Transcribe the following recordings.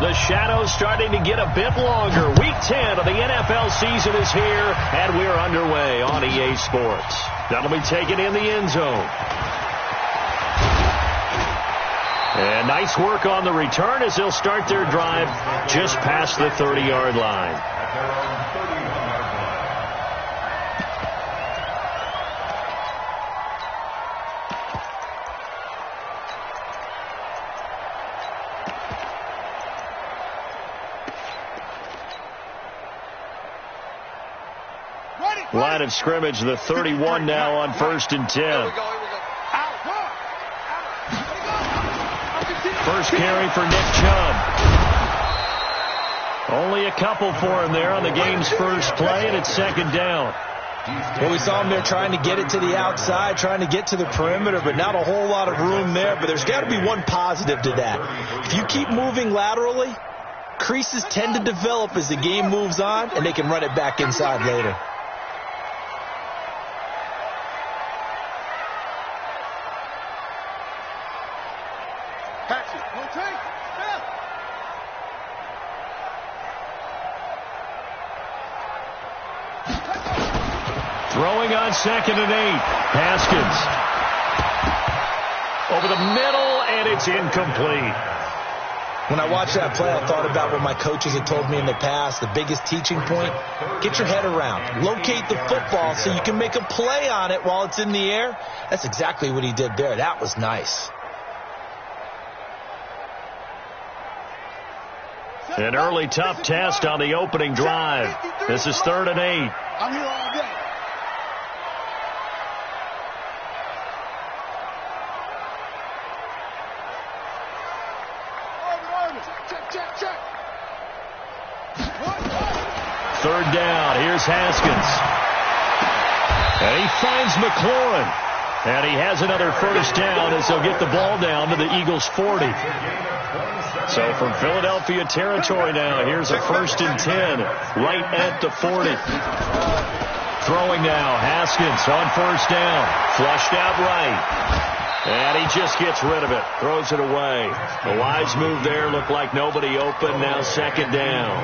The shadow's starting to get a bit longer. Week 10 of the NFL season is here, and we're underway on EA Sports. That'll be taken in the end zone. And nice work on the return as they'll start their drive just past the 30-yard line. Line of scrimmage, the 31 now on 1st and 10. First carry for Nick Chubb. Only a couple for him there on the game's first play, and it's 2nd down. Well, we saw him there trying to get it to the outside, trying to get to the perimeter, but not a whole lot of room there. But there's got to be one positive to that. If you keep moving laterally, creases tend to develop as the game moves on, and they can run it back inside later. Throwing on 2nd and 8. Haskins. Over the middle, and it's incomplete. When I watched that play, I thought about what my coaches had told me in the past. The biggest teaching point, get your head around. Locate the football so you can make a play on it while it's in the air. That's exactly what he did there. That was nice. An early tough test on the opening drive. This is 3rd and 8. I'm here all day. Check. 3rd down. Here's Haskins. And he finds McLaurin. And he has another first down as they'll get the ball down to the Eagles' 40. So from Philadelphia territory now, here's a 1st and 10 right at the 40. Throwing now, Haskins on 1st down. Flushed out right. And he just gets rid of it. Throws it away. The wise move there. Looked like nobody open. Now 2nd down.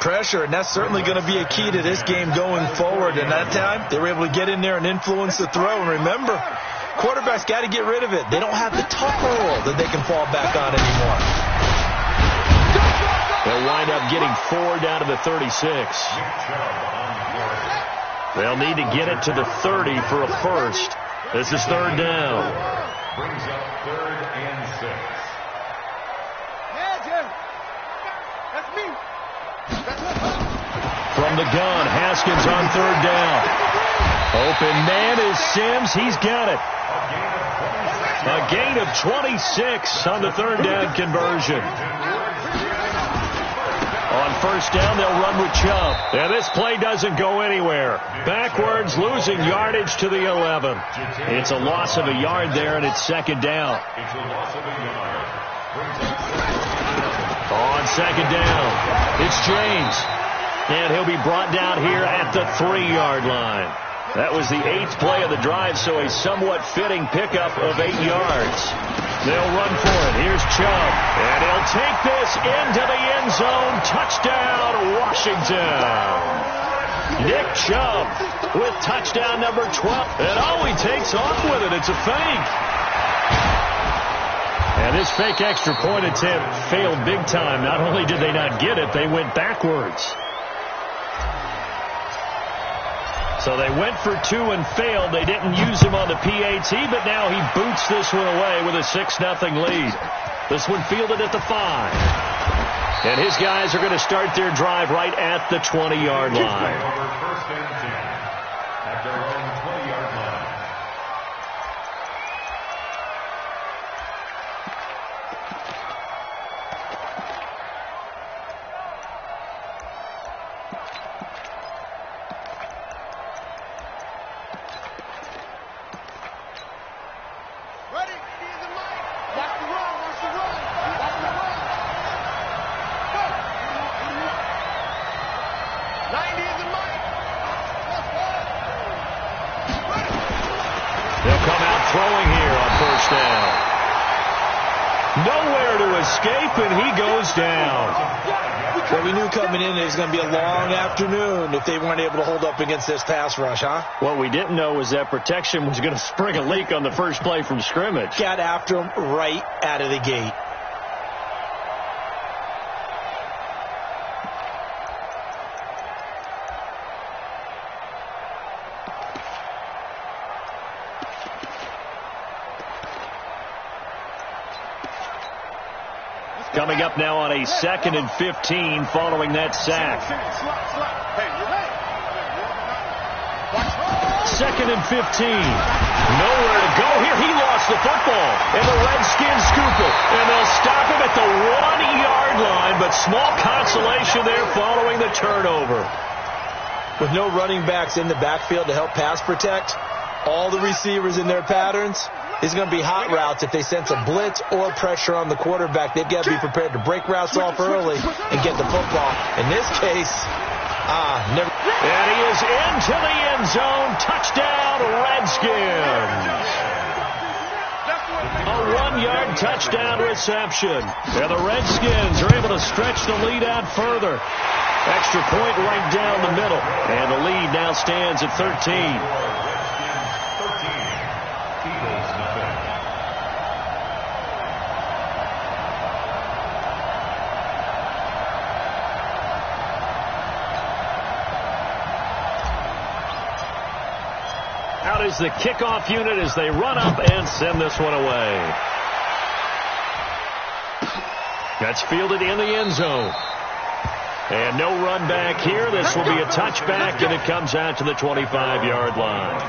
Pressure, and that's certainly going to be a key to this game going forward. And that time, they were able to get in there and influence the throw. And remember, quarterbacks got to get rid of it. They don't have the tunnel that they can fall back on anymore. They'll wind up getting 4 down to the 36. They'll need to get it to the 30 for a first. This is 3rd down. Brings up 3rd and 6. Yeah, Jim. That's me. From the gun, Haskins on 3rd down. Open man is Sims. He's got it. A gain of 26 on the 3rd down conversion. On 1st down, they'll run with Chubb. And this play doesn't go anywhere. Backwards, losing yardage to the 11. It's a loss of a yard there, and it's 2nd down. It's a loss of a yard. On 2nd down, it's James. And he'll be brought down here at the 3-yard line. That was the 8th play of the drive, so a somewhat fitting pickup of 8 yards. They'll run for it. Here's Chubb. And he'll take this into the end zone. Touchdown, Washington. Nick Chubb with touchdown number 12. And he takes off with it. It's a fake. And this fake extra point attempt failed big time. Not only did they not get it, they went backwards. So they went for 2 and failed. They didn't use him on the PAT, but now he boots this one away with a 6-0 lead. This one fielded at the 5. And his guys are going to start their drive right at the 20-yard line. First and 10 at their own 20-yard line. escape, and he goes down. Well, we knew coming in it was going to be a long afternoon if they weren't able to hold up against this pass rush, huh? What we didn't know was that protection was going to spring a leak on the first play from scrimmage. Got after him right out of the gate. Coming up now on a 2nd and 15 following that sack. 2nd and 15. Nowhere to go here. He lost the football. And the Redskins scoop it. And they'll stop him at the 1-yard line. But small consolation there following the turnover. With no running backs in the backfield to help pass protect, all the receivers in their patterns, it's going to be hot routes. If they sense a blitz or pressure on the quarterback, they've got to be prepared to break routes off early and get the football. In this case, never. And he is into the end zone. Touchdown, Redskins. A 1-yard touchdown reception. And the Redskins are able to stretch the lead out further. Extra point right down the middle. And the lead now stands at 13. Out is the kickoff unit as they run up and send this one away. That's fielded in the end zone. And no run back here. This will be a touchback, and it comes out to the 25-yard line.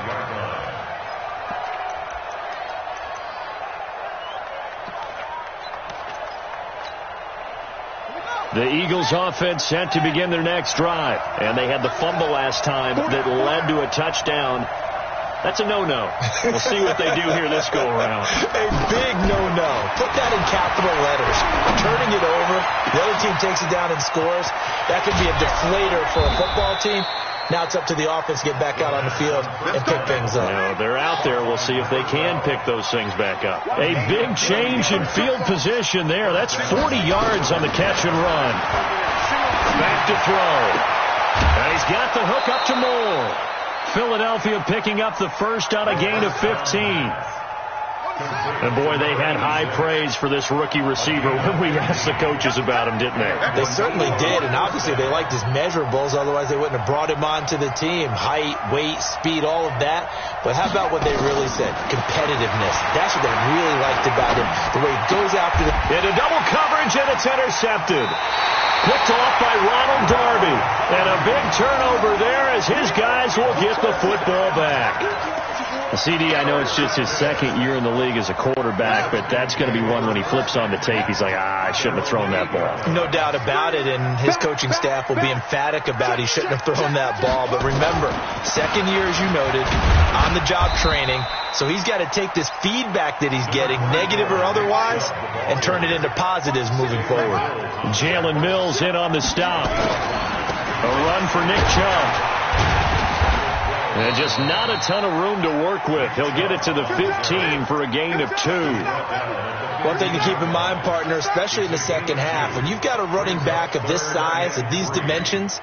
The Eagles offense set to begin their next drive. And they had the fumble last time that led to a touchdown. That's a no-no. We'll see what they do here this go-around. A big no-no. Put that in capital letters. Turning it over, the other team takes it down and scores. That could be a deflator for a football team. Now it's up to the offense to get back out on the field and pick things up. You know, they're out there. We'll see if they can pick those things back up. A big change in field position there. That's 40 yards on the catch and run. Back to throw. And he's got the hook up to Moore. Philadelphia picking up the first on a gain of 15. And, boy, they had high praise for this rookie receiver when we asked the coaches about him, didn't they? They certainly did, and obviously they liked his measurables. Otherwise, they wouldn't have brought him onto the team. Height, weight, speed, all of that. But how about what they really said? Competitiveness. That's what they really liked about him. The way he goes after the... Into double coverage, and it's intercepted. Picked off by Ronald Darby. And a big turnover there as his guys will get the football back. CD, I know it's just his second year in the league as a quarterback, but that's going to be one when he flips on the tape. He's like, I shouldn't have thrown that ball. No doubt about it, and his coaching staff will be emphatic about he shouldn't have thrown that ball. But remember, second year, as you noted, on-the-job training, so he's got to take this feedback that he's getting, negative or otherwise, and turn it into positives moving forward. Jalen Mills in on the stop. A run for Nick Chubb. And just not a ton of room to work with. He'll get it to the 15 for a gain of 2. One thing to keep in mind, partner, especially in the second half, when you've got a running back of this size, of these dimensions,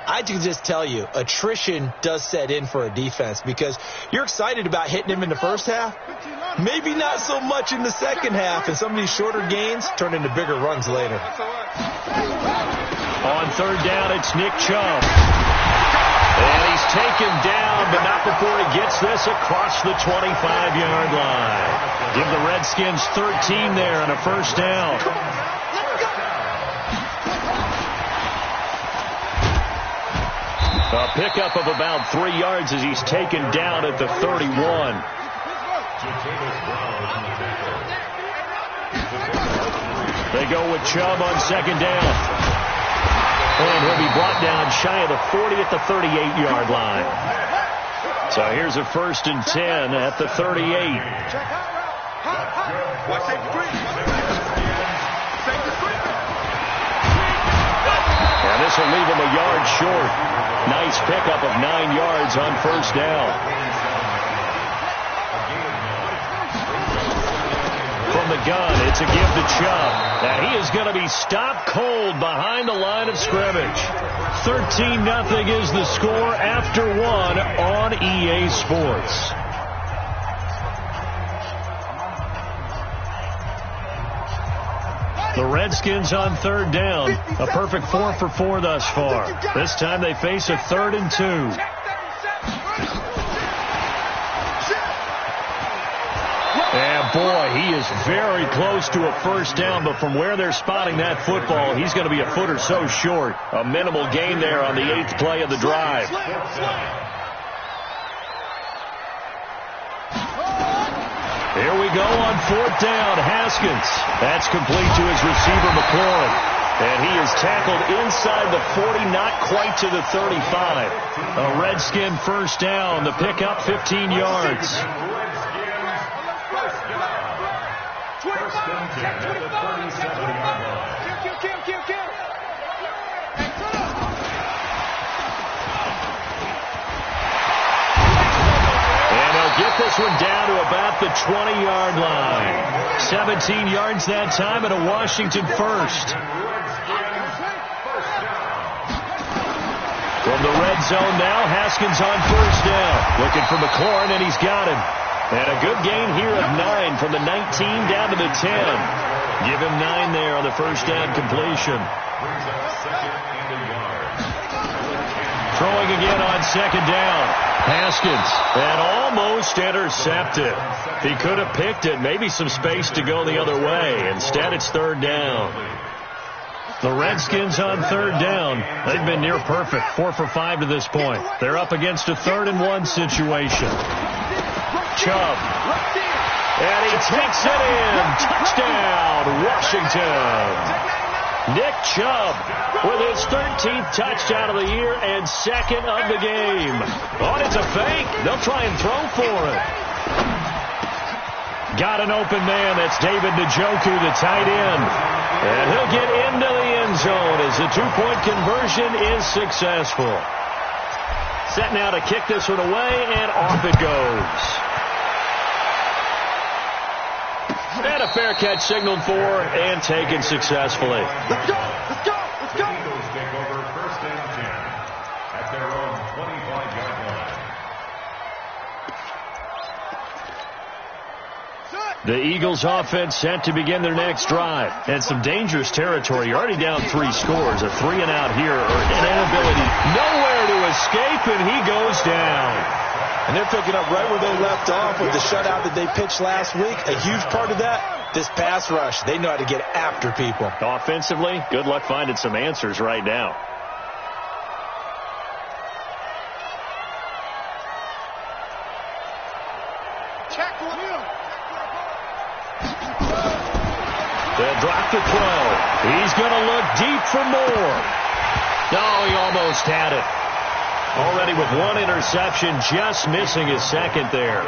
I can just tell you, attrition does set in for a defense because you're excited about hitting him in the first half. Maybe not so much in the second half, and some of these shorter gains turn into bigger runs later. On third down, it's Nick Chubb. And he's taken down, but not before he gets this across the 25-yard line. Give the Redskins 13 there on a first down. A pickup of about 3 yards as he's taken down at the 31. They go with Chubb on second down. And he'll be brought down shy of the 40 at the 38-yard line. So here's a 1st and 10 at the 38. And this will leave him a yard short. Nice pickup of 9 yards on first down. from the gun. It's a give to Chubb. And he is going to be stopped cold behind the line of scrimmage. 13-0 is the score after one on EA Sports. The Redskins on third down. A perfect 4 for 4 thus far. This time they face a 3rd and 2. And boy, he is very close to a first down, but from where they're spotting that football, he's going to be a foot or so short. A minimal gain there on the 8th play of the drive. Here we go on 4th down. Haskins. That's complete to his receiver, McLaurin. And he is tackled inside the 40, not quite to the 35. A Redskin first down. The pickup 15 yards. Get this one down to about the 20-yard line. 17 yards that time and a Washington first. From the red zone now, Haskins on first down. Looking for McLaurin, and he's got him. And a good gain here of 9 from the 19 down to the 10. Give him 9 there on the first down completion. Throwing again on second down. Haskins, and almost intercepted. He could have picked it, maybe some space to go the other way. Instead, it's third down. The Redskins on third down. They've been near perfect, 4 for 5 to this point. They're up against a 3rd and 1 situation. Chubb, and he takes it in. Touchdown, Washington. Nick Chubb with his 13th touchdown of the year and 2nd of the game. Oh, it's a fake. They'll try and throw for it. Got an open man. That's David Njoku, the tight end. And he'll get into the end zone as the 2-point conversion is successful. Set now to kick this one away, and off it goes. And a fair catch signaled for and taken successfully. Let's go! Let's go! Let's go! Eagles take over 1st and 10 at their own 25-yard line. The Eagles offense set to begin their next drive. And some dangerous territory. You're already down 3 scores. A 3-and-out here, or an inability nowhere to escape, and he goes down. And they're picking up right where they left off with the shutout that they pitched last week. A huge part of that, this pass rush. They know how to get after people. Offensively, good luck finding some answers right now. They'll drop the throw. He's going to look deep for more. No, he almost had it. Already with 1 interception, just missing his 2nd there.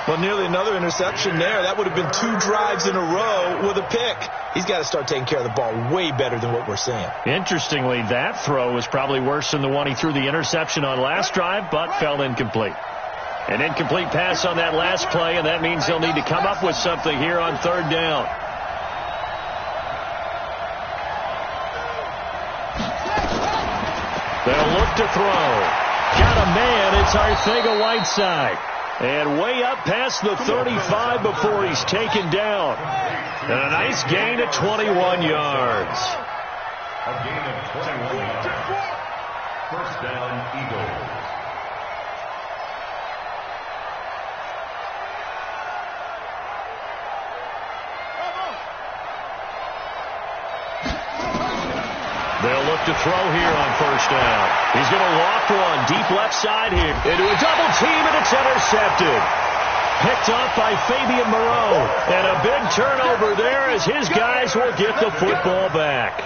Well, nearly another interception there. That would have been 2 drives in a row with a pick. He's got to start taking care of the ball way better than what we're seeing. Interestingly, that throw was probably worse than the one he threw the interception on last drive, but fell incomplete. An incomplete pass on that last play, and that means they'll need to come up with something here on third down. They'll look to throw. Got a man. It's Arcega-Whiteside. And way up past the 35 before he's taken down. And a nice gain of 21 yards. A gain of 21 yards. First down, Eagles. They'll look to throw here on first down. He's going to walk one deep left side here into a double team, and it's intercepted. Picked off by Fabian Moreau. And a big turnover there as his guys will get the football back.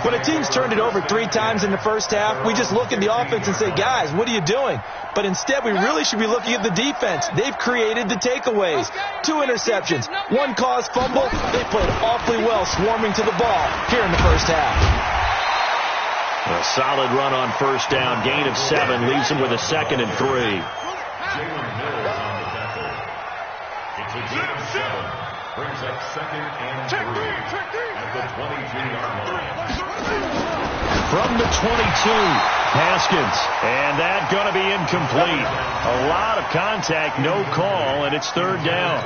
When a team's turned it over 3 times in the first half, we just look at the offense and say, guys, what are you doing? But instead, we really should be looking at the defense. They've created the takeaways. 2 interceptions, 1 caused fumble. They played awfully well swarming to the ball here in the first half. A solid run on first down. Gain of 7 leaves him with a 2nd and 3. Jalen Mills on the tackle. It's a Brings up 2nd and 3 at the 22-yard line. From the 22, Haskins. And that's going to be incomplete. A lot of contact, no call, and it's 3rd down.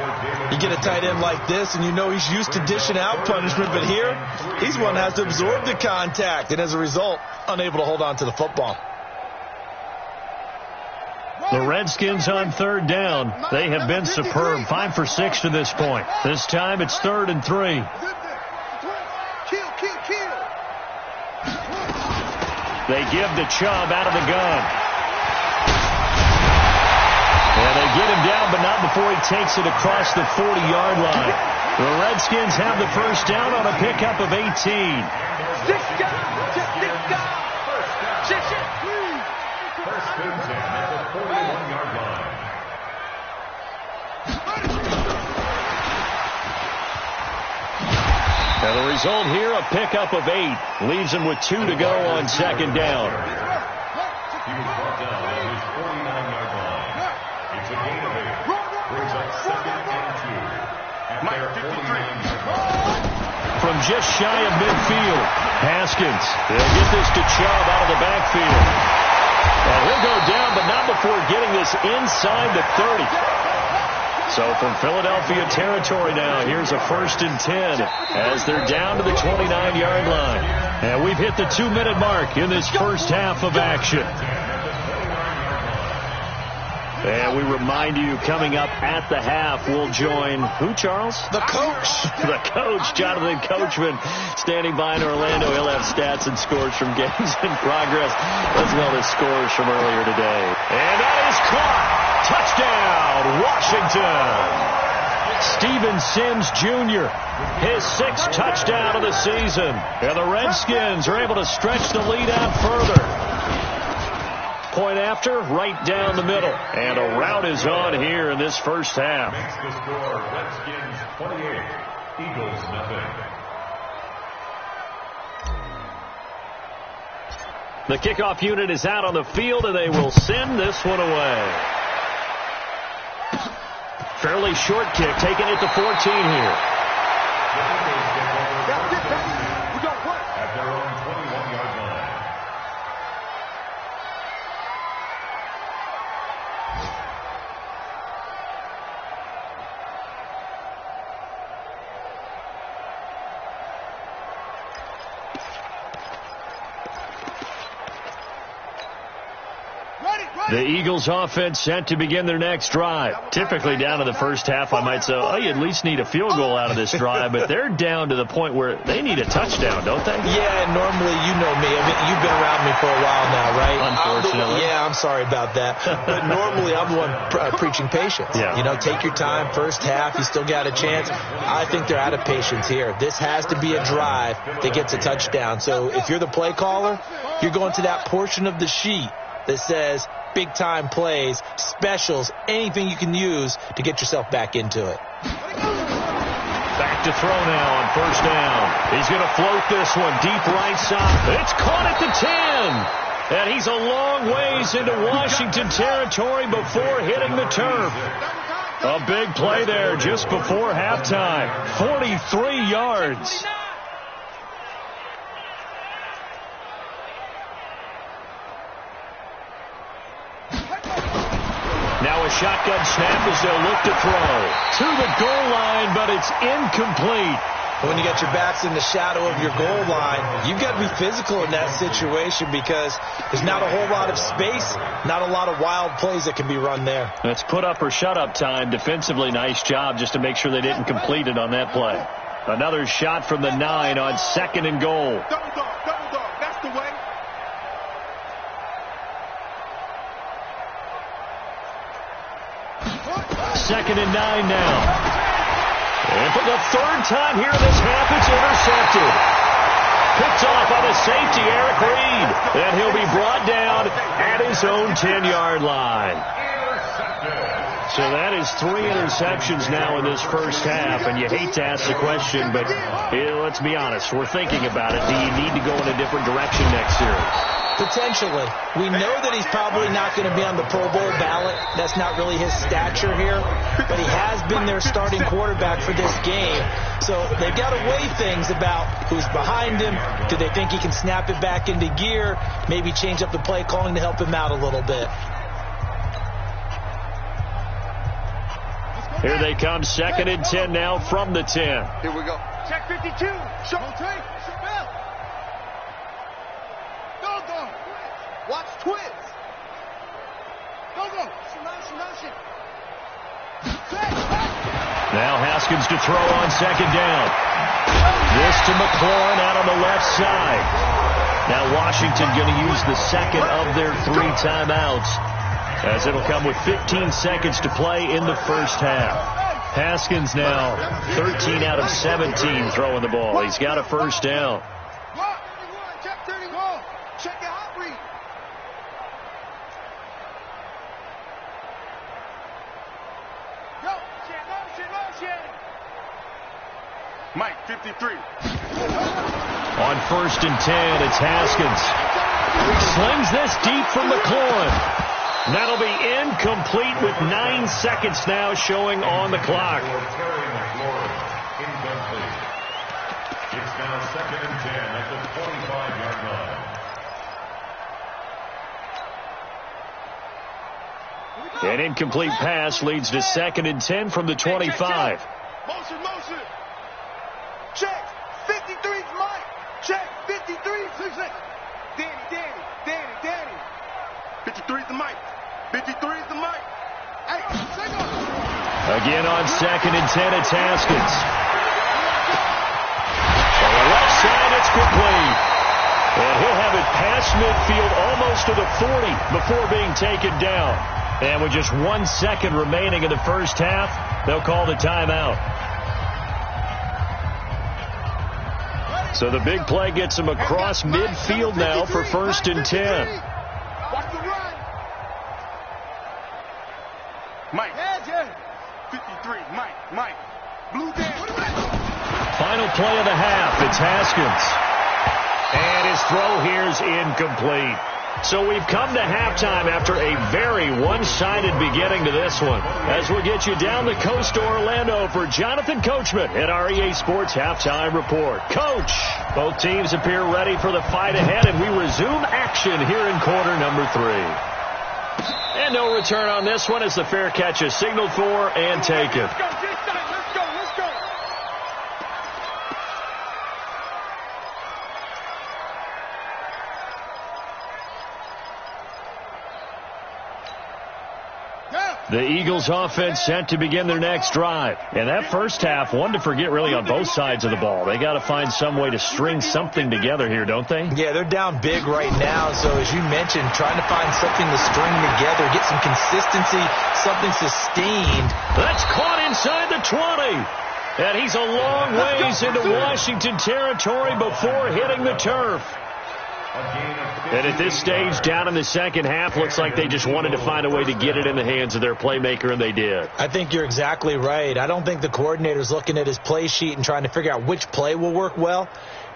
You get a tight end like this, and you know he's used to dishing out punishment, but here, he's one that has to absorb the contact, and as a result, unable to hold on to the football. The Redskins on 3rd down. They have been superb. 5 for 6 to this point. This time it's 3rd and 3. They give to Chubb out of the gun. And they get him down, but not before he takes it across the 40-yard line. The Redskins have the first down on a pickup of 18. First and 10 at the 41-yard line. And the result here, a pickup of 8. Leaves him with 2 to go on 2nd down. He was brought down at his 49-yard line. It's a gain of 8. Brings up 2nd and 2 at their 49-yard line. From just shy of midfield, Haskins. They'll get this to Chubb out of the backfield. And he'll go down, but not before getting this inside the 30. So from Philadelphia territory now, here's a 1st and 10 as they're down to the 29-yard line. And we've hit the 2-minute mark in this first half of action. And we remind you, coming up at the half, we'll join who, Charles? The coach. The coach, Jonathan Coachman, standing by in Orlando. He'll have stats and scores from games in progress, as well as scores from earlier today. And that is caught. Touchdown, Washington. Stephen Sims Jr., his 6th touchdown of the season. And the Redskins are able to stretch the lead out further. Point after, right down the middle. And a rout is on here in this first half. Makes the score Redskins 28, Eagles nothing. The kickoff unit is out on the field, and they will send this one away. Fairly short kick, taking it to 14 here. At their own 21-yard line. The Eagles offense set to begin their next drive. Typically down to the first half, I might say, oh, you at least need a field goal out of this drive, but they're down to the point where they need a touchdown, don't they? Yeah, and normally, you know me. I mean, you've been around me for a while now, right? Unfortunately. Yeah, I'm sorry about that. But normally, I'm the one preaching patience. Yeah. You know, take your time. First half, you still got a chance. I think they're out of patience here. This has to be a drive that gets a touchdown. So if you're the play caller, you're going to that portion of the sheet that says big-time plays, specials, anything you can use to get yourself back into it. Back to throw now on first down. He's going to float this one deep right side. It's caught at the 10. And he's a long ways into Washington territory before hitting the turf. A big play there just before halftime. 43 yards. Now a shotgun snap as they'll look to throw. To the goal line, but it's incomplete. When you got your backs in the shadow of your goal line, you've got to be physical in that situation because there's not a whole lot of space, not a lot of wild plays that can be run there. That's put up or shut up time. Defensively, nice job just to make sure they didn't complete it on that play. Another shot from the 9 on 2nd and goal. Double dog, that's the way. Second and 9 now. And for the 3rd time here this half, it's intercepted. Picked off on the safety, Eric Reed. And he'll be brought down at his own 10-yard line. So that is 3 interceptions now in this first half, and you hate to ask the question, but let's be honest, we're thinking about it. Do you need to go in a different direction next series? Potentially. We know that he's probably not going to be on the Pro Bowl ballot. That's not really his stature here, but he has been their starting quarterback for this game. So they've got to weigh things about who's behind him. Do they think he can snap it back into gear? Maybe change up the play calling to help him out a little bit. Here they come, 2nd and 10 now from the 10. Here we go. Check 52. Show take. Go. Watch twins. Go. Now Haskins to throw on 2nd down. This to McLaurin out on the left side. Now Washington going to use the second of their 3 timeouts, as it'll come with 15 seconds to play in the first half. Haskins now 13 out of 17 throwing the ball. He's got a first down. Check your hot read. Motion. Mike, 53. On 1st and 10, it's Haskins. Slings this deep from McLaurin. That'll be incomplete with 9 seconds now showing on the clock. It's now 2nd and 10 at the 25-yard line. An incomplete pass leads to 2nd and 10 from the 25. Motion. Check. 53's Mike. Check. 53. Danny. 53's the Mike. 53's the Mike. Hey, take off. Again on 2nd and 10, it's Haskins. On the left side, it's complete. And he'll have it past midfield almost to the 40 before being taken down. And with just 1 second remaining in the first half, they'll call the timeout. So the big play gets him across midfield now for 1st and 10. Watch the run. Mike. 53. Mike. Blue Dan. Final play of the half. It's Haskins. And his throw here's incomplete. So we've come to halftime after a very one-sided beginning to this one. As we get you down the coast to Orlando for Jonathan Coachman at our EA Sports Halftime Report. Coach, both teams appear ready for the fight ahead, and we resume action here in quarter number 3. And no return on this one as the fair catch is signaled for and taken. Let's go. The Eagles offense set to begin their next drive. And that first half, one to forget really on both sides of the ball. They got to find some way to string something together here, don't they? Yeah, they're down big right now. So as you mentioned, trying to find something to string together, get some consistency, something sustained. That's caught inside the 20. And he's a long ways into Washington territory before hitting the turf. And at this stage, down in the second half, looks like they just wanted to find a way to get it in the hands of their playmaker, and they did. I think you're exactly right. I don't think the coordinator's looking at his play sheet and trying to figure out which play will work well.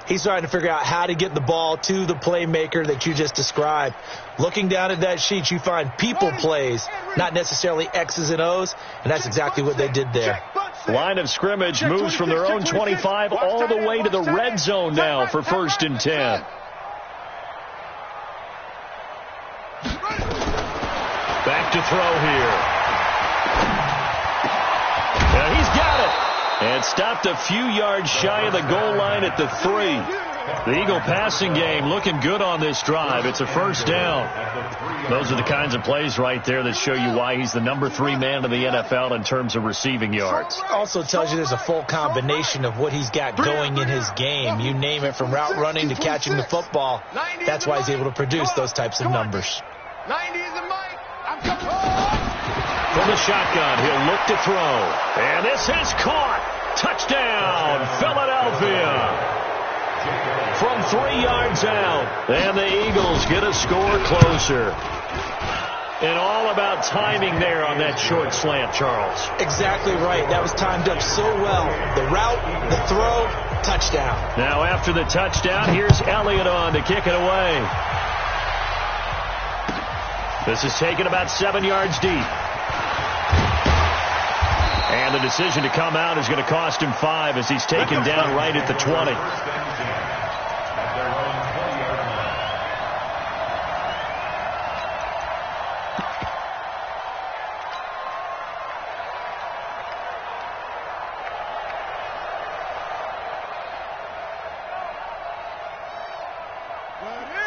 He's trying to figure out how to get the ball to the playmaker that you just described. Looking down at that sheet, you find people plays, not necessarily X's and O's, and that's exactly what they did there. Line of scrimmage moves from their own 25 all the way to the red zone now for 1st and 10. Back to throw here. Now he's got it. And stopped a few yards shy of the goal line at the 3. The Eagle passing game looking good on this drive. It's a first down. Those are the kinds of plays right there that show you why he's the number 3 man in the NFL in terms of receiving yards. Also tells you there's a full combination of what he's got going in his game. You name it, from route running to catching the football. That's why he's able to produce those types of numbers. 90 is the mic. I'm coming. From the shotgun, he'll look to throw. And this is caught. Touchdown, Philadelphia. From 3 yards out. And the Eagles get a score closer. And all about timing there on that short slant, Charles. Exactly right. That was timed up so well. The route, the throw, touchdown. Now after the touchdown, here's Elliott on to kick it away. This is taken about 7 yards deep. And the decision to come out is going to cost him 5 as he's taken down right at the 20.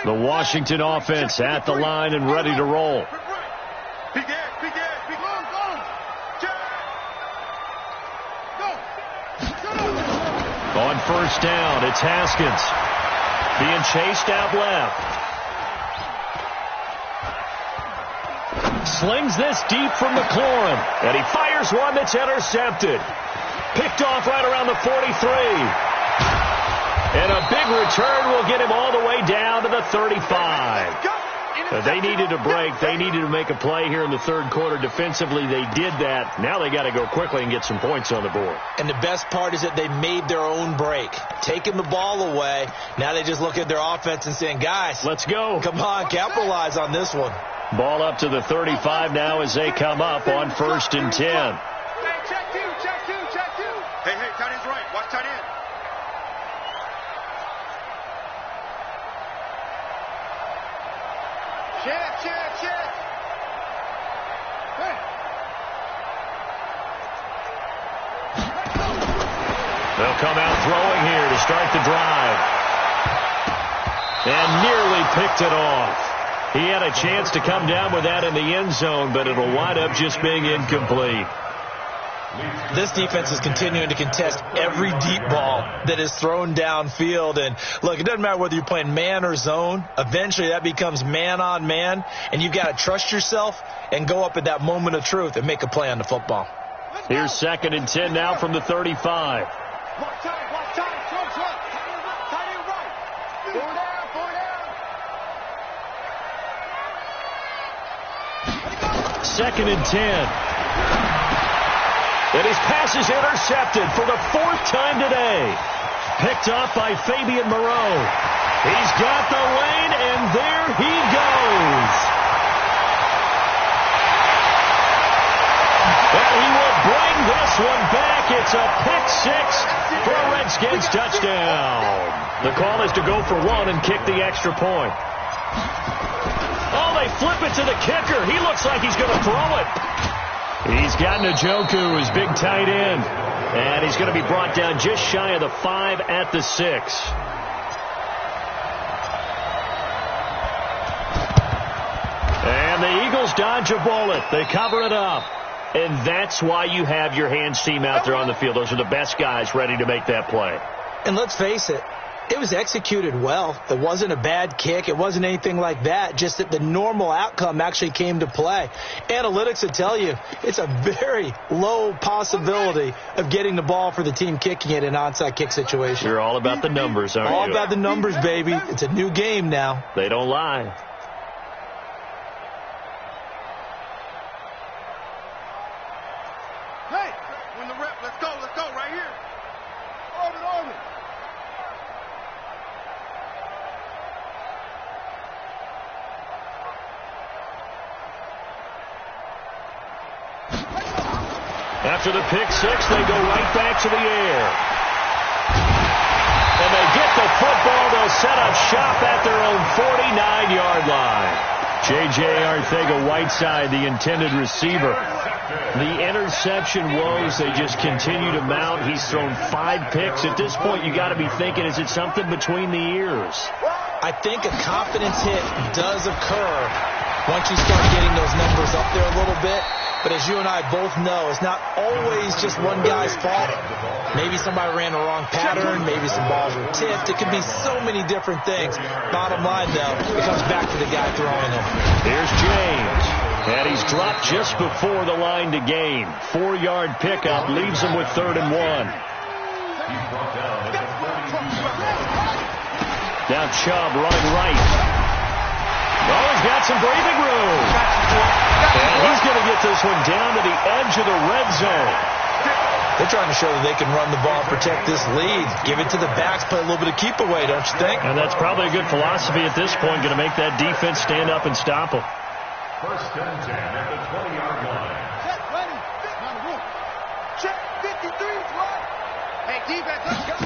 The Washington offense at the line and ready to roll. On first down, it's Haskins. Being chased out left. Slings this deep from McLaurin. And he fires one that's intercepted. Picked off right around the 43. And a big return will get him all the way down to the 35. They needed a break. They needed to make a play here in the third quarter. Defensively, they did that. Now they got to go quickly and get some points on the board. And the best part is that they made their own break. Taking the ball away. Now they just look at their offense and saying, guys, let's go. Come on, capitalize on this one. Ball up to the 35 now as they come up on 1st and 10. Hey, check two. Hey, tight end's right. Watch tight end. Check. Hey. They'll come out throwing here to start the drive. And nearly picked it off. He had a chance to come down with that in the end zone, but it'll wind up just being incomplete. This defense is continuing to contest every deep ball that is thrown downfield. And, look, it doesn't matter whether you're playing man or zone. Eventually that becomes man on man, and you've got to trust yourself and go up at that moment of truth and make a play on the football. Here's 2nd and 10 now from the 35. Watch time. Tight end right. Four down. 2nd and 10. And his pass is intercepted for the 4th time today. Picked off by Fabian Moreau. He's got the lane, and there he goes. And he will bring this one back. It's a pick 6 for a Redskins touchdown. The call is to go for 1 and kick the extra point. Oh, they flip it to the kicker. He looks like he's going to throw it. He's got Njoku, his big tight end. And he's going to be brought down just shy of the 5 at the 6. And the Eagles dodge a bullet. They cover it up. And that's why you have your hands team out there on the field. Those are the best guys ready to make that play. And let's face it, it was executed well. It wasn't a bad kick. It wasn't anything like that. Just that the normal outcome actually came to play. Analytics will tell you it's a very low possibility of getting the ball for the team kicking it in an onside kick situation. You're all about the numbers, aren't you? All about the numbers, baby. It's a new game now. They don't lie. Hey, win the rep. Let's go right here. Orbit. After the pick 6, they go right back to the air. And they get the football. They'll set up shop at their own 49-yard line. J.J. Arcega-Whiteside, the intended receiver. The interception woes, they just continue to mount. He's thrown 5 picks. At this point, you got to be thinking, is it something between the ears? I think a confidence hit does occur once you start getting those numbers up there a little bit. But as you and I both know, it's not always just one guy's fault. Maybe somebody ran the wrong pattern. Maybe some balls were tipped. It could be so many different things. Bottom line, though, it comes back to the guy throwing them. Here's James. And he's dropped just before the line to gain. 4-yard pickup leaves him with 3rd and 1. Now Chubb running right. Oh, he's got some breathing room. And he's going to get this one down to the edge of the red zone. They're trying to show that they can run the ball and protect this lead. Give it to the backs, play a little bit of keep away, don't you think? And that's probably a good philosophy at this point, going to make that defense stand up and stop them. First and 10 at the 20-yard line. Check, ready. Check, 53's right. Hey, defense, let's go.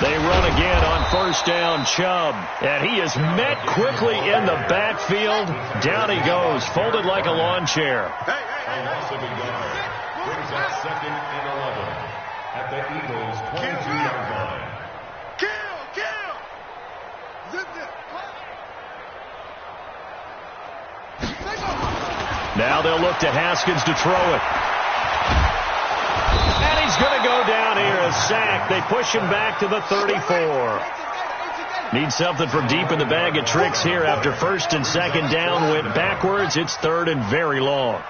They run again on first down, Chubb. And he is met quickly in the backfield. Down he goes, folded like a lawn chair. A loss of a yard. Brings up second and 11 at the Eagles' 22-yard line. Kill. Zip it. Now they'll look to Haskins to throw it. And he's going to go down here, a sack. They push him back to the 34. Need something from deep in the bag of tricks here after first and second down went backwards. It's third and very long.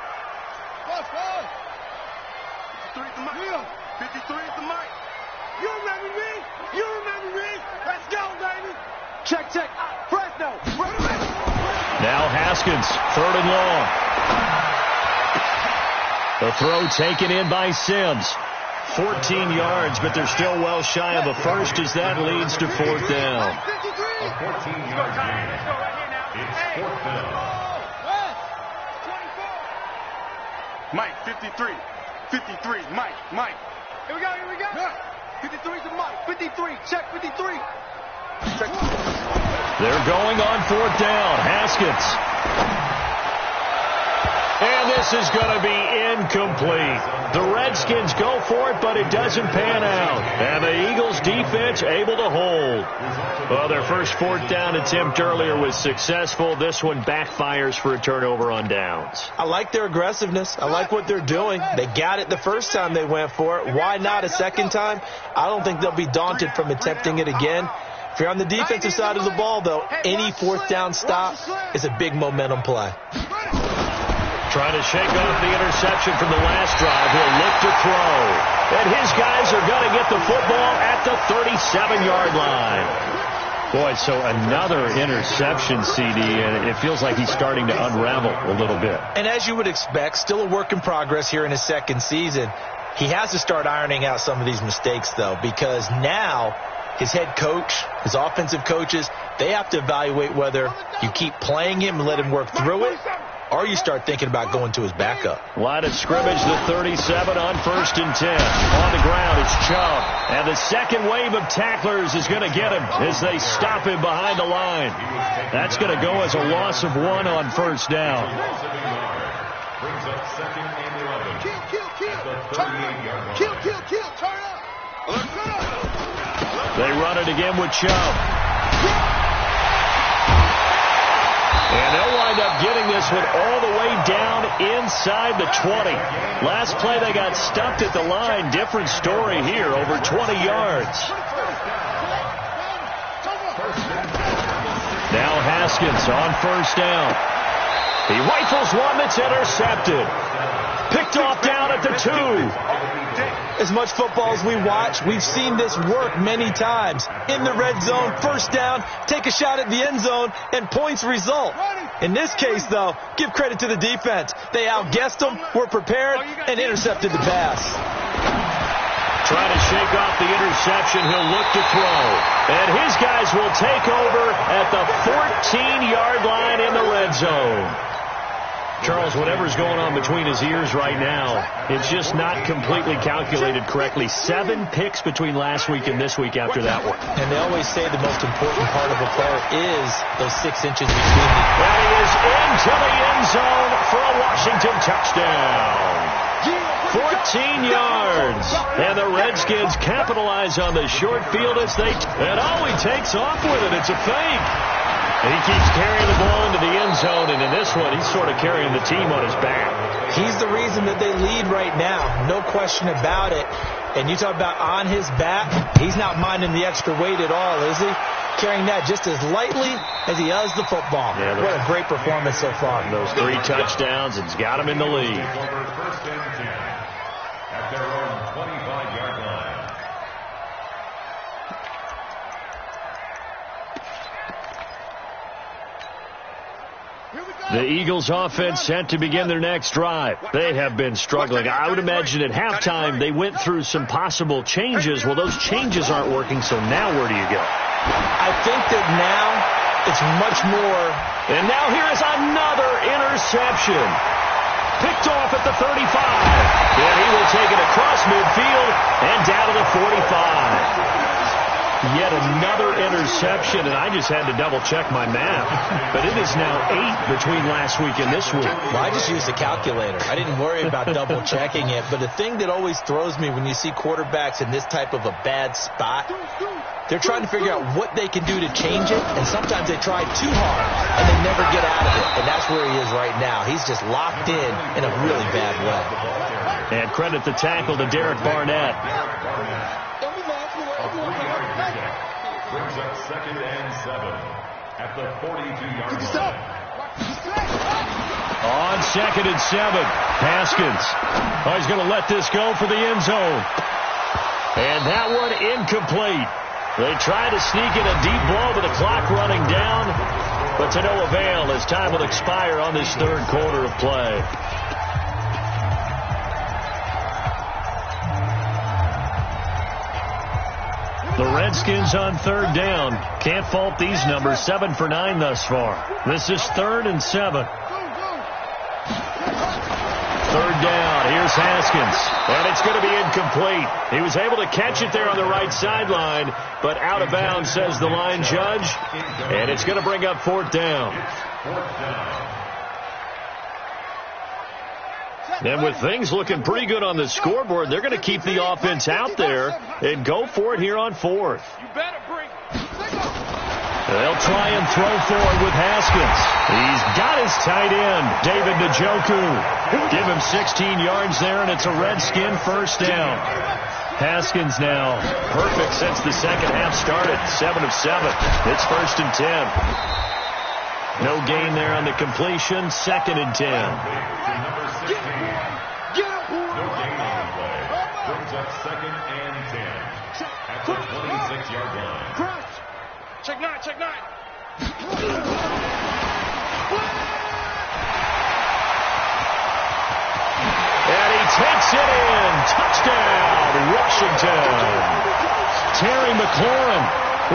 53 is the mic. You remember me? Let's go, baby. Check. Fresno. Now Haskins, third and long. The throw taken in by Sims. 14 yards, but they're still well shy of a first as that leads to fourth down. A 14-yard gain. It's fourth down. Mike, 53. 53, Mike. Here we go. 53 to Mike. 53, check 53. Check. They're going on fourth down. Haskins. And this is going to be incomplete. The Redskins go for it, but it doesn't pan out. And the Eagles defense able to hold. Well, their first fourth down attempt earlier was successful. This one backfires for a turnover on downs. I like their aggressiveness. I like what they're doing. They got it the first time they went for it. Why not a second time? I don't think they'll be daunted from attempting it again. If you're on the defensive side of the ball, though, any fourth down stop is a big momentum play. Trying to shake off the interception from the last drive. He'll look to throw. And his guys are going to get the football at the 37-yard line. Boy, so another interception, CD, and it feels like he's starting to unravel a little bit. And as you would expect, still a work in progress here in his second season. He has to start ironing out some of these mistakes, though, because now his head coach, his offensive coaches, they have to evaluate whether you keep playing him and let him work through it, or you start thinking about going to his backup. Line of scrimmage, the 37 on first and 10. On the ground, it's Chubb. And the second wave of tacklers is going to get him as they stop him behind the line. That's going to go as a loss of 1 on first down. Brings up second and 11. Kill. Turn up. They run it again with Chubb. And they'll wind up getting this one all the way down inside the 20. Last play they got stumped at the line. Different story here, over 20 yards. Now Haskins on first down. He rifles one that's intercepted. Picked off down at the 2. As much football as we watch, we've seen this work many times. In the red zone, first down, take a shot at the end zone, and points result. In this case, though, give credit to the defense. They outguessed them, were prepared, and intercepted the pass. Trying to shake off the interception, he'll look to throw. And his guys will take over at the 14-yard line in the red zone. Charles, whatever's going on between his ears right now, it's just not completely calculated correctly. 7 picks between last week and this week after that one. And they always say the most important part of a player is those 6 inches between them. And he is into the end zone for a Washington touchdown. 14 yards. And the Redskins capitalize on the short field as they... And he takes off with it. It's a fake. And he keeps carrying the ball into the end zone, and in this one, he's sort of carrying the team on his back. He's the reason that they lead right now, no question about it. And you talk about on his back, he's not minding the extra weight at all, is he? Carrying that just as lightly as he does the football. Yeah, what a great performance so far. Those 3 touchdowns, it's got him in the lead. First and 10 at their own 25-yard line. The Eagles offense set to begin their next drive. They have been struggling. I would imagine at halftime they went through some possible changes. Well, those changes aren't working, so now where do you go? I think that now it's much more. And now here is another interception. Picked off at the 35. And he will take it across midfield and down to the 45. Yet another interception, and I just had to double-check my math. But it is now 8 between last week and this week. Well, I just used a calculator. I didn't worry about double-checking it. But the thing that always throws me when you see quarterbacks in this type of a bad spot, they're trying to figure out what they can do to change it, and sometimes they try too hard, and they never get out of it. And that's where he is right now. He's just locked in a really bad way. And credit the tackle to Derek Barnett. Brings up 2nd and 7 at the 42-yard line. On 2nd and 7, Haskins. Oh, he's going to let this go for the end zone. And that one incomplete. They try to sneak in a deep blow with the clock running down, but to no avail as time will expire on this third quarter of play. The Redskins on 3rd down. Can't fault these numbers. 7 for 9 thus far. This is 3rd and 7. 3rd down. Here's Haskins. And it's going to be incomplete. He was able to catch it there on the right sideline, but out of bounds, says the line judge. And it's going to bring up 4th down. And with things looking pretty good on the scoreboard, they're going to keep the offense out there and go for it here on 4th. They'll try and throw forward with Haskins. He's got his tight end, David Njoku. Give him 16 yards there, and it's a Redskin first down. Haskins now perfect since the second half started. 7 of 7. It's 1st and 10. No gain there on the completion. 2nd and 10. No gain on the play. Brings up 2nd and 10 at the 26-yard line. Check 9, check 9. And he takes it in. Touchdown, Washington. Terry McLaurin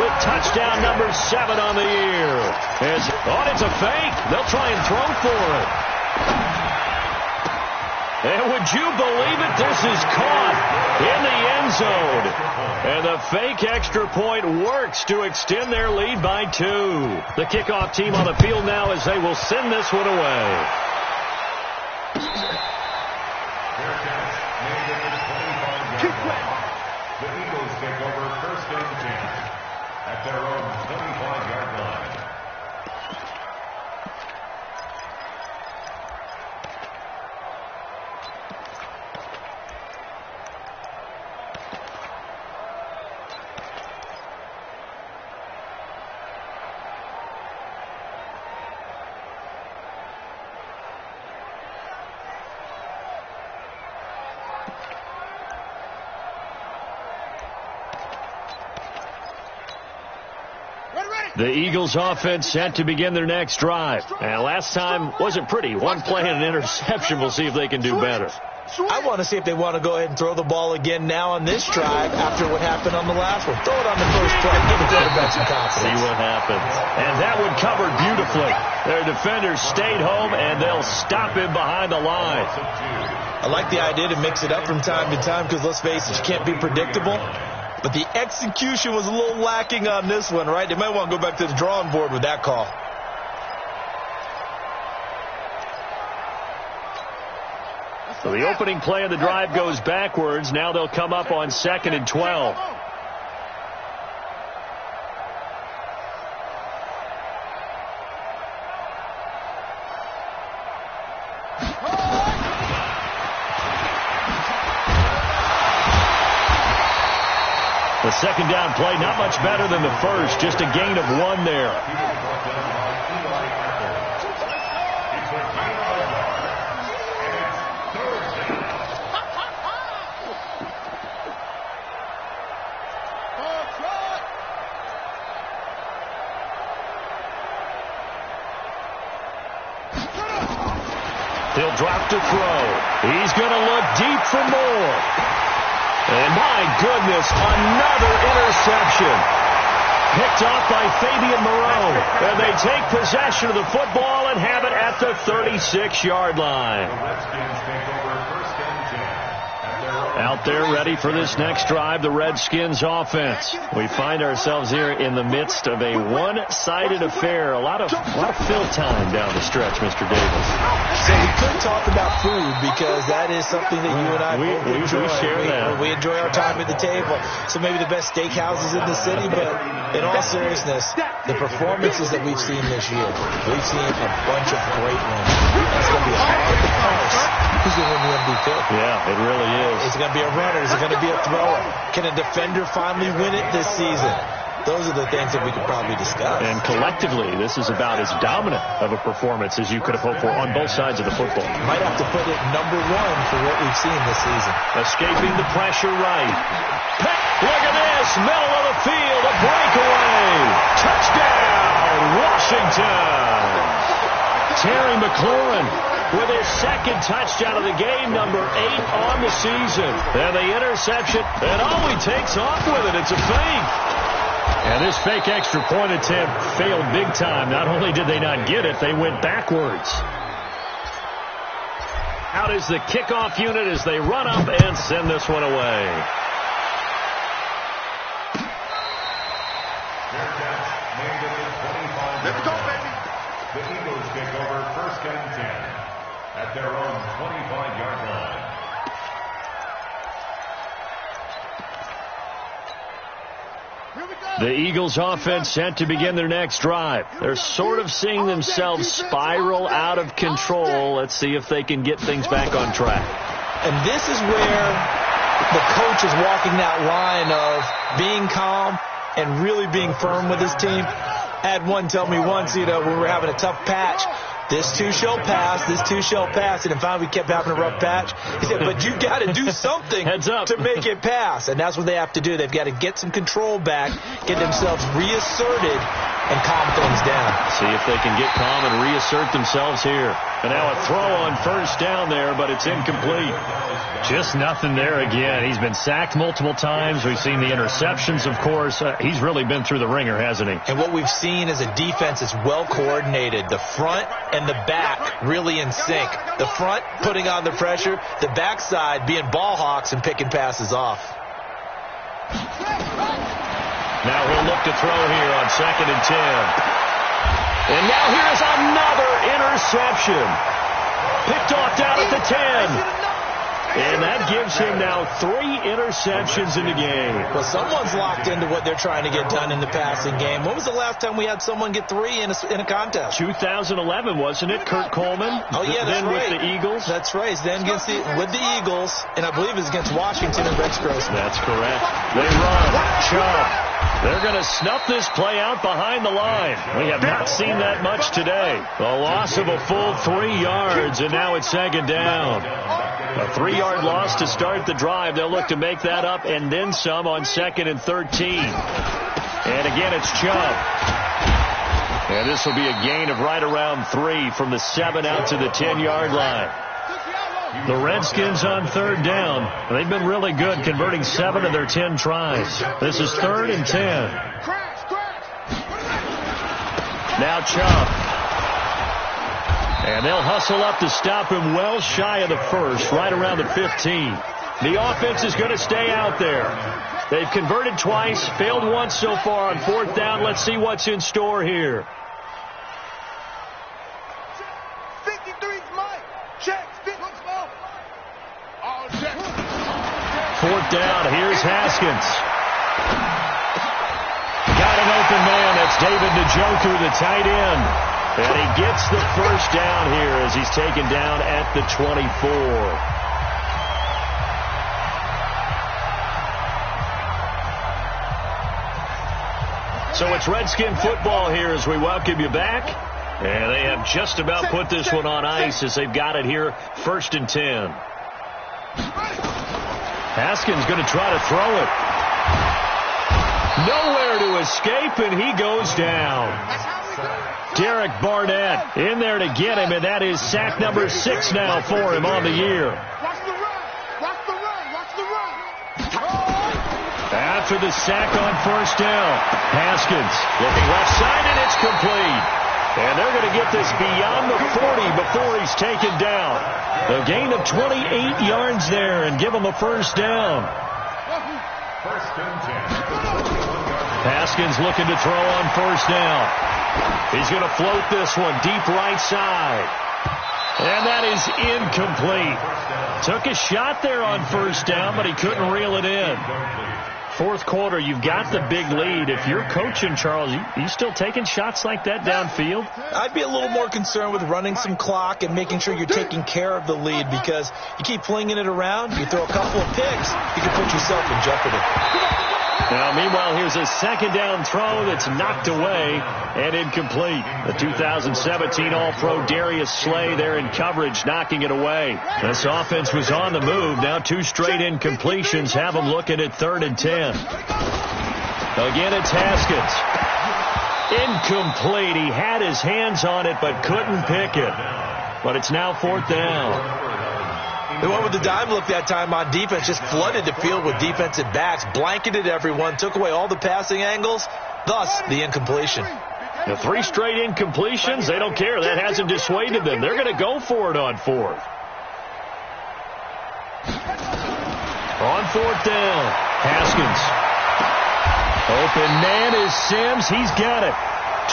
with touchdown number 7 on the year. It's a fake. They'll try and throw for it. And would you believe it? This is caught in the end zone. And the fake extra point works to extend their lead by 2. The kickoff team on the field now as they will send this one away. The Eagles take over 1st and 10 at their own 25-yard line. The Eagles offense set to begin their next drive. And last time wasn't pretty. One play and an interception. We'll see if they can do better. I want to see if they want to go ahead and throw the ball again now on this drive after what happened on the last one. Throw it on the first play. Give the quarterback some confidence. See what happens. And that one covered beautifully. Their defenders stayed home, and they'll stop him behind the line. I like the idea to mix it up from time to time because, let's face it, you can't be predictable. But the execution was a little lacking on this one, right? They might want to go back to the drawing board with that call. So the opening play of the drive goes backwards. Now they'll come up on 2nd and 12. The second down play, not much better than the first, just a gain of 1 there. He'll drop to throw. He's going to look deep for more. And my goodness, another interception. Picked off by Fabian Moreau. And they take possession of the football and have it at the 36-yard line. Out there ready for this next drive, the Redskins offense. We find ourselves here in the midst of a one-sided affair. A lot of fill time down the stretch, Mr. Davis. So we could talk about food because that is something that you and I enjoy. We share that. We enjoy our time at the table. So maybe the best steakhouses in the city, but in all seriousness, the performances that we've seen this year, we've seen a bunch of great ones. It's going to be hard to parse who's going to win the MVP. Yeah, it really is. Is it going to be a runner? Is it going to be a thrower? Can a defender finally win it this season? Those are the things that we could probably discuss. And collectively, this is about as dominant of a performance as you could have hoped for on both sides of the football. Might have to put it number one for what we've seen this season. Escaping the pressure right. Look at this. Middle of the field. A breakaway. Touchdown, Washington. Terry McLaurin with his second touchdown of the game, number 8 on the season. And the interception, and all he takes off with it, it's a fake. And this fake extra point attempt failed big time. Not only did they not get it, they went backwards. Out is the kickoff unit as they run up and send this one away. Let's go, baby. The Eagles take over first and 10 at their own 25-yard line. The Eagles offense set to begin their next drive. They're sort of seeing themselves spiral out of control. Let's see if they can get things back on track. And this is where the coach is walking that line of being calm and really being firm with his team. I had one tell me once, when we were having a tough patch, this too shall pass, this too shall pass. And finally we kept having a rough patch. He said, but you got to do something to make it pass. And that's what they have to do. They've got to get some control back, get themselves reasserted, and calm things down. See if they can get calm and reassert themselves here. And now a throw on first down there, but it's incomplete. Just nothing there again. He's been sacked multiple times. We've seen the interceptions, of course. He's really been through the ringer, hasn't he? And what we've seen is a defense that's well coordinated. The front and the back really in sync. The front putting on the pressure, the backside being ball hawks and picking passes off. Now he'll look to throw here on 2nd and 10. And now here's another interception. Picked off down at the 10. And that gives him now 3 interceptions in the game. Well, someone's locked into what they're trying to get done in the passing game. When was the last time we had someone get 3 in a contest? 2011, wasn't it? Kurt Coleman? Oh, yeah, that's then right. With the Eagles? That's right. Then with the Eagles, and I believe it's against Washington and Rex Grossman. That's correct. They run. Chubb. They're going to snuff this play out behind the line. We have not seen that much today. A loss of a full 3 yards, and now it's 2nd down. A 3-yard loss to start the drive. They'll look to make that up and then some on 2nd and 13. And again, it's Chubb. And this will be a gain of right around 3 from the 7 out to the 10-yard line. The Redskins on 3rd down. They've been really good, converting 7 of their 10 tries. This is 3rd and 10. Now Chubb. And they'll hustle up to stop him well shy of the 1st, right around the 15. The offense is going to stay out there. They've converted twice, failed once so far on 4th down. Let's see what's in store here. 53's Mike. Check. 4th down. Here's Haskins. Got an open man. That's David Njoku, the tight end. And he gets the first down here as he's taken down at the 24. So it's Redskin football here as we welcome you back. And they have just about put this one on ice as they've got it here, 1st and 10. Haskins going to try to throw it. Nowhere to escape, and he goes down. Derek Barnett in there to get him, and that is sack number 6 now for him on the year. Watch the run. Watch the run. Watch the run. After the sack on first down, Haskins looking left side, and it's complete. And they're going to get this beyond the 40 before he's taken down. A gain of 28 yards there and give him a first down. Haskins looking to throw on first down. He's going to float this one deep right side. And that is incomplete. Took a shot there on first down, but he couldn't reel it in. Fourth quarter, you've got the big lead. If you're coaching, Charles, you still taking shots like that downfield? I'd be a little more concerned with running some clock and making sure you're taking care of the lead, because you keep flinging it around, you throw a couple of picks, you can put yourself in jeopardy. Now, meanwhile, here's a second down throw that's knocked away and incomplete. The 2017 All-Pro Darius Slay there in coverage, knocking it away. This offense was on the move. Now 2 straight incompletions have them looking at 3rd and 10. Again, it's Haskins. Incomplete. He had his hands on it but couldn't pick it. But it's now 4th down. They went with the dime look that time on defense, just flooded the field with defensive backs, blanketed everyone, took away all the passing angles, thus the incompletion. The 3 straight incompletions, they don't care. That hasn't dissuaded them. They're going to go for it on 4th. On 4th down, Haskins. Open man is Sims. He's got it.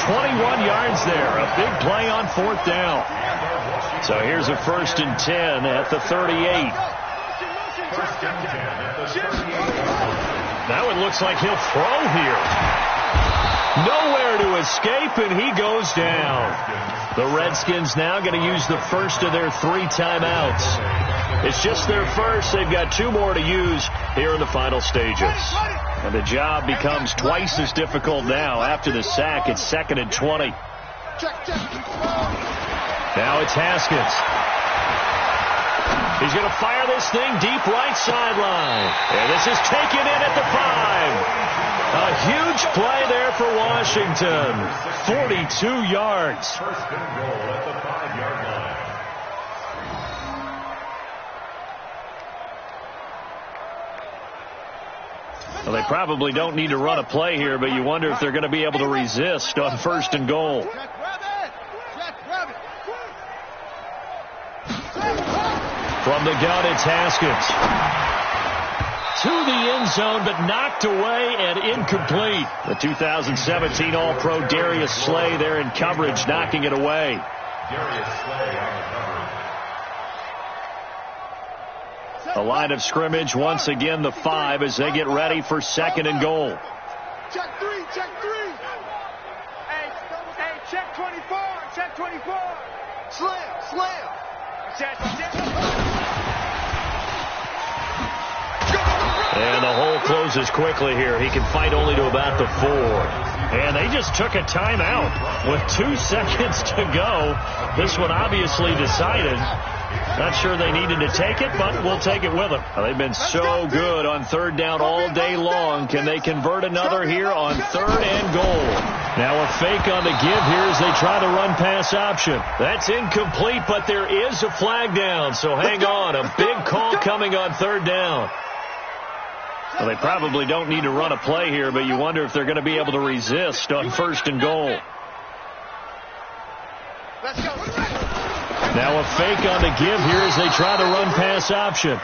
21 yards there. A big play on 4th down. So here's a 1st and 10 at the 38. Now it looks like he'll throw here. Nowhere to escape, and he goes down. The Redskins now going to use the first of their 3 timeouts. It's just their first. They've got 2 more to use here in the final stages. And the job becomes twice as difficult now. After the sack, it's 2nd and 20. Now it's Haskins. He's going to fire this thing deep right sideline. And this is taken in at the 5. A huge play there for Washington. 42 yards. First and goal at the 5-yard line. Well, they probably don't need to run a play here, but you wonder if they're going to be able to resist on 1st and goal. From the gun, it's Haskins. To the end zone, but knocked away and incomplete. The 2017 All-Pro Darius Slay there in coverage, knocking it away. Darius Slay on the coverage. The line of scrimmage, once again, the 5 as they get ready for 2nd and goal. Check 3, check 3. Hey, check 24, check 24. Slam. And the hole closes quickly here. He can fight only to about the 4. And they just took a timeout with 2 seconds to go. This one obviously decided. Not sure they needed to take it, but we'll take it with them. They've been so good on 3rd down all day long. Can they convert another here on 3rd and goal? Now a fake on the give here as they try the run-pass option. That's incomplete, but there is a flag down, so hang on. A big call coming on 3rd down. Well, they probably don't need to run a play here, but you wonder if they're going to be able to resist on 1st and goal. Let's go. Now a fake on the give here as they try the run-pass option.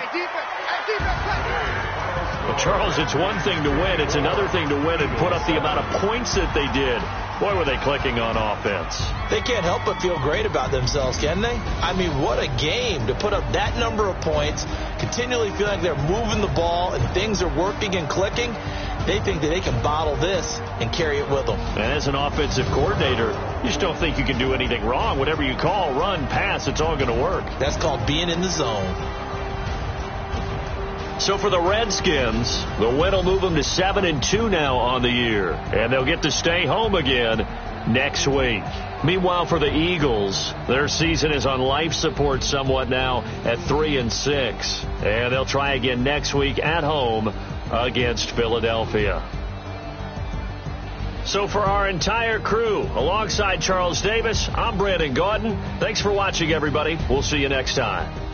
Well, Charles, it's one thing to win. It's another thing to win and put up the amount of points that they did. Boy, were they clicking on offense. They can't help but feel great about themselves, can they? I mean, what a game to put up that number of points, continually feel like they're moving the ball and things are working and clicking. They think that they can bottle this and carry it with them. And as an offensive coordinator, you just don't think you can do anything wrong. Whatever you call, run, pass, it's all going to work. That's called being in the zone. So for the Redskins, the win will move them to 7-2 now on the year. And they'll get to stay home again next week. Meanwhile, for the Eagles, their season is on life support somewhat now at 3-6. And they'll try again next week at home against Philadelphia. So So for our entire crew, alongside Charles Davis, I'm Brandon Gaudin. Thanks for watching, everybody. We'll see you next time.